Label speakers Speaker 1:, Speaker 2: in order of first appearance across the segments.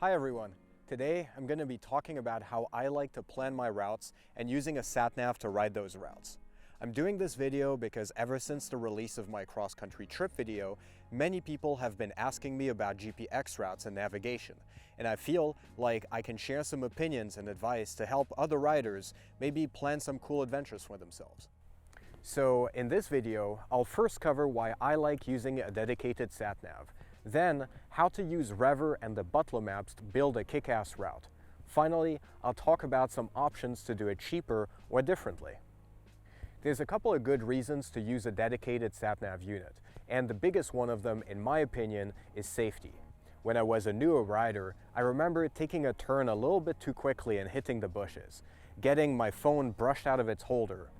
Speaker 1: Hi everyone. Today I'm going to be talking about how I like to plan my routes and using a Sat Nav to ride those routes. I'm doing this video because ever since the release of my cross-country trip video, many people have been asking me about GPX routes and navigation, and I feel like I can share some opinions and advice to help other riders maybe plan some cool adventures for themselves. So in this video, I'll first cover why I like using a dedicated Sat Nav. Then, how to use Rever and the Butler maps to build a kick-ass route. Finally, I'll talk about some options to do it cheaper or differently. There's a couple of good reasons to use a dedicated Sat Nav unit, and the biggest one of them, in my opinion, is safety. When I was a newer rider, I remember taking a turn a little bit too quickly and hitting the bushes, getting my phone brushed out of its holder.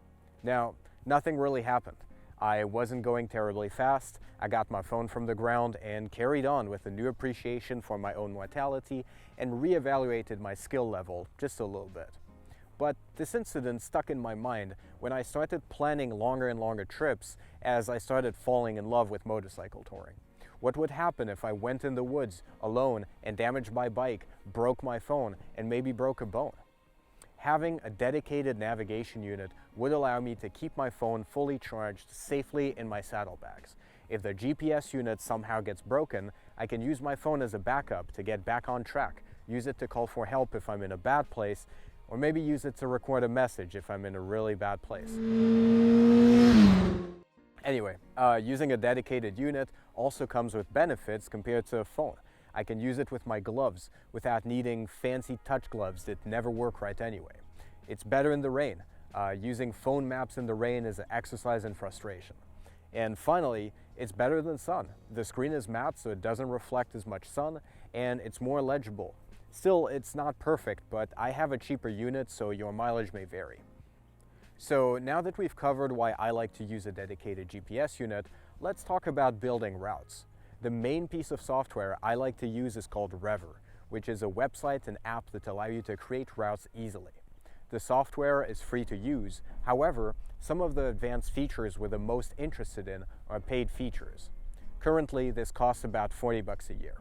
Speaker 1: Now, nothing really happened. I wasn't going terribly fast, I got my phone from the ground and carried on with a new appreciation for my own mortality and reevaluated my skill level just a little bit. But this incident stuck in my mind when I started planning longer and longer trips as I started falling in love with motorcycle touring. What would happen if I went in the woods alone and damaged my bike, broke my phone, and maybe broke a bone? Having a dedicated navigation unit would allow me to keep my phone fully charged safely in my saddlebags. If the GPS unit somehow gets broken, I can use my phone as a backup to get back on track, use it to call for help if I'm in a bad place, or maybe use it to record a message if I'm in a really bad place. Anyway, using a dedicated unit also comes with benefits compared to a phone. I can use it with my gloves without needing fancy touch gloves that never work right anyway. It's better in the rain. Using phone maps in the rain is an exercise in frustration. And finally, it's better than sun. The screen is matte, so it doesn't reflect as much sun, and it's more legible. Still, it's not perfect, but I have a cheaper unit, so your mileage may vary. So now that we've covered why I like to use a dedicated GPS unit, let's talk about building routes. The main piece of software I like to use is called Rever, which is a website and app that allow you to create routes easily. The software is free to use, however, some of the advanced features we're the most interested in are paid features. Currently, this costs about $40 a year.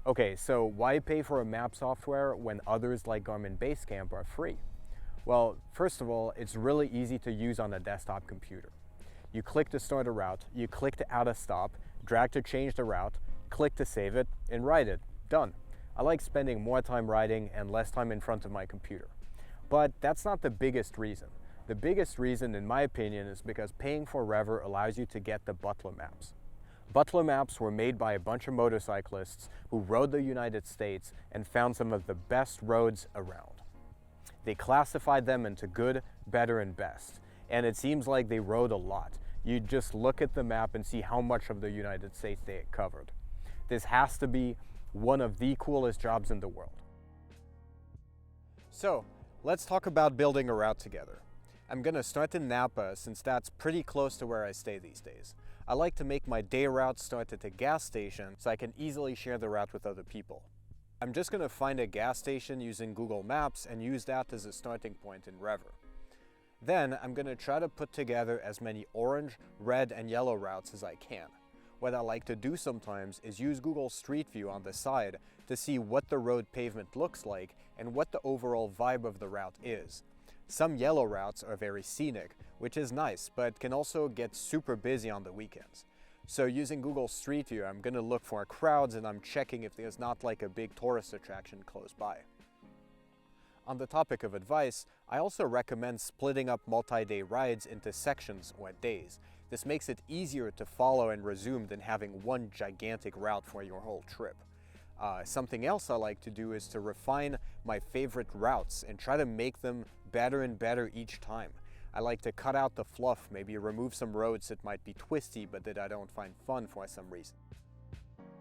Speaker 1: Okay, so why pay for a map software when others like Garmin Basecamp are free? Well, first of all, it's really easy to use on a desktop computer. You click to start a route, you click to add a stop, drag to change the route, click to save it, and ride it. Done. I like spending more time riding and less time in front of my computer. But that's not the biggest reason. The biggest reason, in my opinion, is because paying for Rever allows you to get the Butler maps. Butler maps were made by a bunch of motorcyclists who rode the United States and found some of the best roads around. They classified them into good, better, and best. And it seems like they rode a lot. You just look at the map and see how much of the United States they covered. This has to be one of the coolest jobs in the world. So, let's talk about building a route together. I'm going to start in Napa since that's pretty close to where I stay these days. I like to make my day route start at a gas station so I can easily share the route with other people. I'm just going to find a gas station using Google Maps and use that as a starting point in Rever. Then I'm going to try to put together as many orange, red, and yellow routes as I can. What I like to do sometimes is use Google Street View on the side to see what the road pavement looks like and what the overall vibe of the route is. Some yellow routes are very scenic, which is nice, but can also get super busy on the weekends. So using Google Street View, I'm going to look for crowds and I'm checking if there's not like a big tourist attraction close by. On the topic of advice, I also recommend splitting up multi-day rides into sections or days. This makes it easier to follow and resume than having one gigantic route for your whole trip. Something else I like to do is to refine my favorite routes and try to make them better and better each time. I like to cut out the fluff, maybe remove some roads that might be twisty but that I don't find fun for some reason.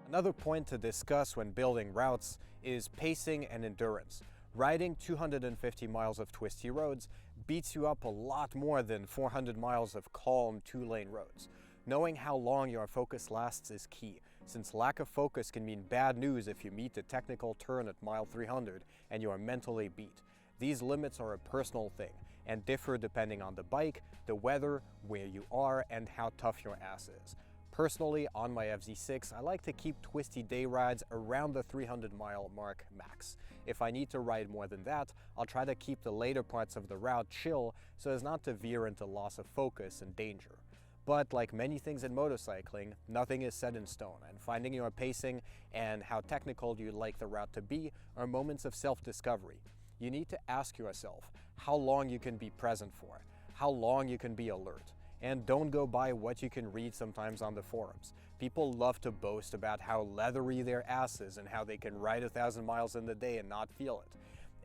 Speaker 1: Another point to discuss when building routes is pacing and endurance. Riding 250 miles of twisty roads beats you up a lot more than 400 miles of calm two-lane roads. Knowing how long your focus lasts is key, since lack of focus can mean bad news if you meet a technical turn at mile 300 and you are mentally beat. These limits are a personal thing and differ depending on the bike, the weather, where you are, and how tough your ass is. Personally, on my FZ6, I like to keep twisty day rides around the 300-mile mark max. If I need to ride more than that, I'll try to keep the later parts of the route chill so as not to veer into loss of focus and danger. But like many things in motorcycling, nothing is set in stone, and finding your pacing and how technical you'd like the route to be are moments of self-discovery. You need to ask yourself how long you can be present for, how long you can be alert. And don't go by what you can read sometimes on the forums. People love to boast about how leathery their ass is and how they can ride 1,000 miles in a day and not feel it.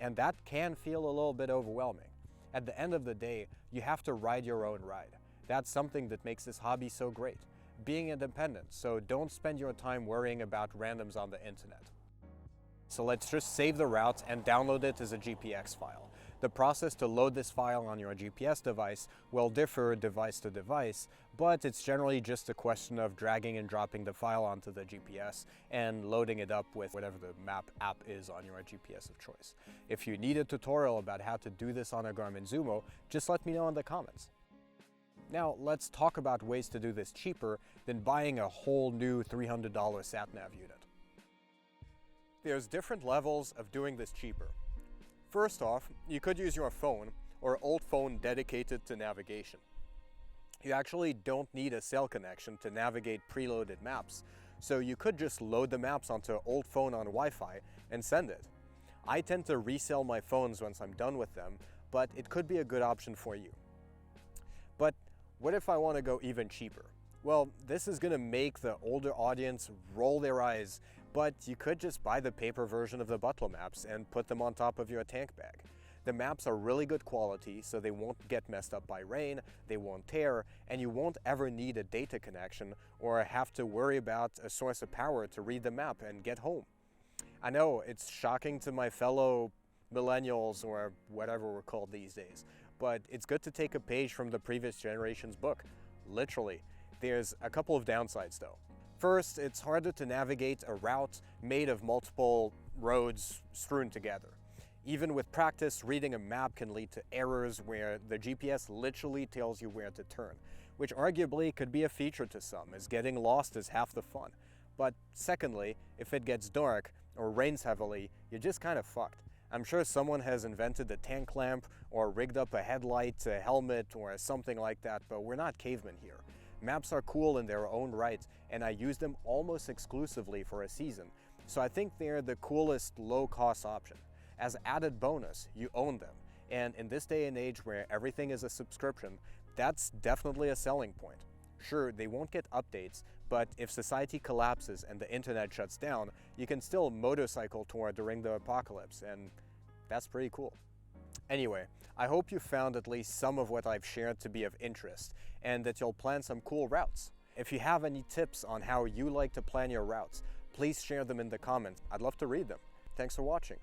Speaker 1: And that can feel a little bit overwhelming. At the end of the day, you have to ride your own ride. That's something that makes this hobby so great. Being independent, so don't spend your time worrying about randoms on the internet. So let's just save the route and download it as a GPX file. The process to load this file on your GPS device will differ device to device, but it's generally just a question of dragging and dropping the file onto the GPS and loading it up with whatever the map app is on your GPS of choice. If you need a tutorial about how to do this on a Garmin Zumo, just let me know in the comments. Now let's talk about ways to do this cheaper than buying a whole new $300 Sat Nav unit. There's different levels of doing this cheaper. First off, you could use your phone or old phone dedicated to navigation. You actually don't need a cell connection to navigate preloaded maps, so you could just load the maps onto an old phone on Wi-Fi and send it. I tend to resell my phones once I'm done with them, but it could be a good option for you. But what if I want to go even cheaper? Well, this is going to make the older audience roll their eyes, but you could just buy the paper version of the Butler maps and put them on top of your tank bag. The maps are really good quality, so they won't get messed up by rain, they won't tear, and you won't ever need a data connection or have to worry about a source of power to read the map and get home. I know it's shocking to my fellow millennials or whatever we're called these days, but it's good to take a page from the previous generation's book, literally. There's a couple of downsides though. First, it's harder to navigate a route made of multiple roads strewn together. Even with practice, reading a map can lead to errors where the GPS literally tells you where to turn, which arguably could be a feature to some, as getting lost is half the fun. But secondly, if it gets dark or rains heavily, you're just kind of fucked. I'm sure someone has invented a tank lamp or rigged up a headlight, a helmet, or something like that, but we're not cavemen here. Maps are cool in their own right, and I use them almost exclusively for a season, so I think they're the coolest low-cost option. As added bonus, you own them, and in this day and age where everything is a subscription, that's definitely a selling point. Sure, they won't get updates, but if society collapses and the internet shuts down, you can still motorcycle tour during the apocalypse, and that's pretty cool. Anyway, I hope you found at least some of what I've shared to be of interest, and that you'll plan some cool routes. If you have any tips on how you like to plan your routes, please share them in the comments. I'd love to read them. Thanks for watching.